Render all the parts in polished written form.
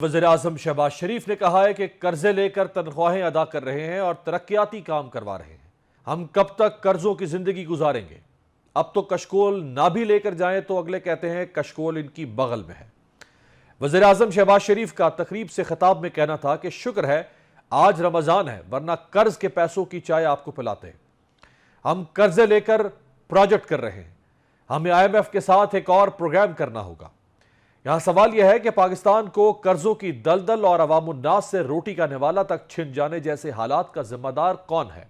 वज़ीर-ए-आज़म शहबाज शरीफ ने कहा है कि कर्जे लेकर तनख्वाहें अदा कर रहे हैं और तरक्याती काम करवा रहे हैं। हम कब तक कर्जों की जिंदगी गुजारेंगे? अब तो कशकोल ना भी लेकर जाएं तो अगले कहते हैं कशकोल इनकी बगल में है। वज़ीर-ए-आज़म शहबाज शरीफ का तकरीब से खिताब में कहना था कि शुक्र है आज रमजान है, वरना कर्ज के पैसों की चाय आपको पिलाते। हम कर्जे लेकर प्रोजेक्ट कर रहे हैं, हमें IMF के साथ एक और प्रोग्राम करना होगा। यहां सवाल यह है कि पाकिस्तान को कर्जों की दलदल और अवामुन्नास से रोटी का निवाला तक छिन जाने जैसे हालात का जिम्मेदार कौन है?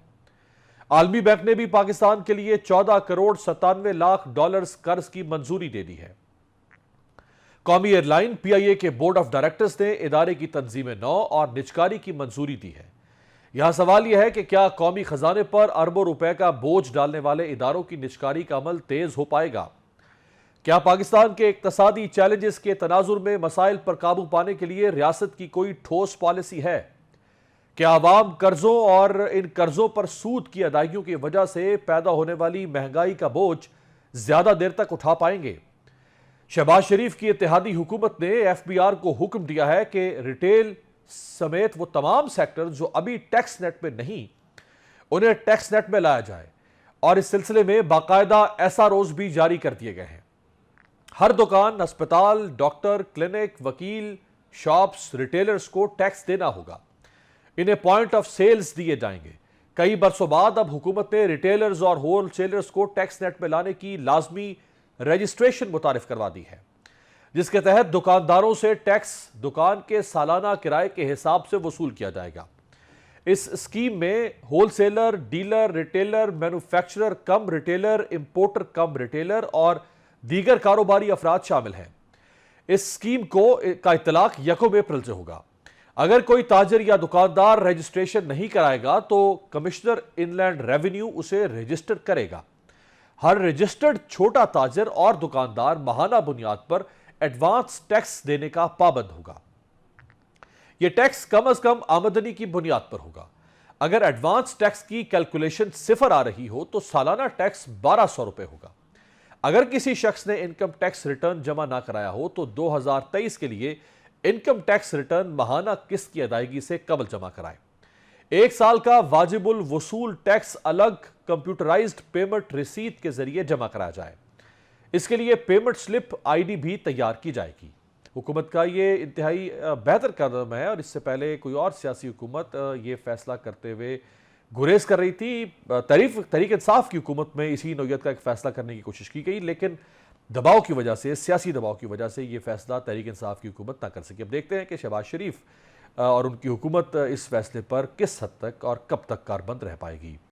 आलमी बैंक ने भी पाकिस्तान के लिए 14 करोड़ 97 लाख डॉलर्स कर्ज की मंजूरी दे दी है। कौमी एयरलाइन PIA के बोर्ड ऑफ डायरेक्टर्स ने इदारे की तंजीम नौ और निजकारी की मंजूरी दी है। यहां सवाल यह है कि क्या कौमी खजाने पर अरबों रुपए का बोझ डालने वाले इदारों की निजकारी का अमल तेज हो पाएगा? क्या पाकिस्तान के इक्तसादी चैलेंजेस के तनाजुर में मसाइल पर काबू पाने के लिए रियासत की कोई ठोस पॉलिसी है? क्या आवाम कर्जों और इन कर्जों पर सूद की अदायगियों की वजह से पैदा होने वाली महंगाई का बोझ ज्यादा देर तक उठा पाएंगे? शहबाज शरीफ की इत्तेहादी हुकूमत ने FBR को हुक्म दिया है कि रिटेल समेत वो तमाम सेक्टर जो अभी टैक्स नेट में नहीं, उन्हें टैक्स नेट में लाया जाए और इस सिलसिले में बाकायदा SROs भी जारी कर दिए गए हैं। हर दुकान, अस्पताल, डॉक्टर, क्लिनिक, वकील, शॉप्स, रिटेलर्स को टैक्स देना होगा। इन्हें पॉइंट ऑफ सेल्स दिए जाएंगे। कई बरसों बाद अब हुकूमत ने रिटेलर्स और होलसेलर्स को टैक्स नेट में लाने की लाजमी रजिस्ट्रेशन मुतारिफ करवा दी है, जिसके तहत दुकानदारों से टैक्स दुकान के सालाना किराए के हिसाब से वसूल किया जाएगा। इस स्कीम में होलसेलर, डीलर, रिटेलर, मैन्युफैक्चरर कम रिटेलर, इंपोर्टर कम रिटेलर और दीगर कारोबारी अफराद शामिल हैं। इस स्कीम का इतलाक 1 अप्रैल से होगा। अगर कोई ताजर या दुकानदार रजिस्ट्रेशन नहीं कराएगा तो कमिश्नर इनलैंड रेवेन्यू उसे रजिस्टर करेगा। हर रजिस्टर्ड छोटा ताजर और दुकानदार माहाना बुनियाद पर एडवांस टैक्स देने का पाबंद होगा। यह टैक्स कम से कम आमदनी की बुनियाद पर होगा। अगर एडवांस टैक्स की कैलकुलेशन सिफर आ रही हो तो सालाना टैक्स 1200 रुपए होगा। अगर किसी शख्स ने इनकम टैक्स रिटर्न जमा ना कराया हो तो 2023 के लिए इनकम टैक्स रिटर्न माहाना किस्त की अदायगी से कबल जमा कराए। 1 साल का वाजिबुल वसूल टैक्स अलग कंप्यूटराइज्ड पेमेंट रसीद के जरिए जमा कराया जाए। इसके लिए पेमेंट स्लिप ID भी तैयार की जाएगी। हुकूमत का ये इंतहाई बेहतर कदम है और इससे पहले कोई और सियासी हुकूमत ये फैसला करते हुए गुरेज कर रही थी। तहरीक इंसाफ की हुकूमत में इसी नौयत का एक फैसला करने की कोशिश की गई, लेकिन दबाव की वजह से, सियासी दबाव की वजह से यह फैसला तहरीक इंसाफ की हुकूमत ना कर सकी। अब देखते हैं कि शहबाज शरीफ और उनकी हुकूमत इस फैसले पर किस हद तक और कब तक कारबंद रह पाएगी।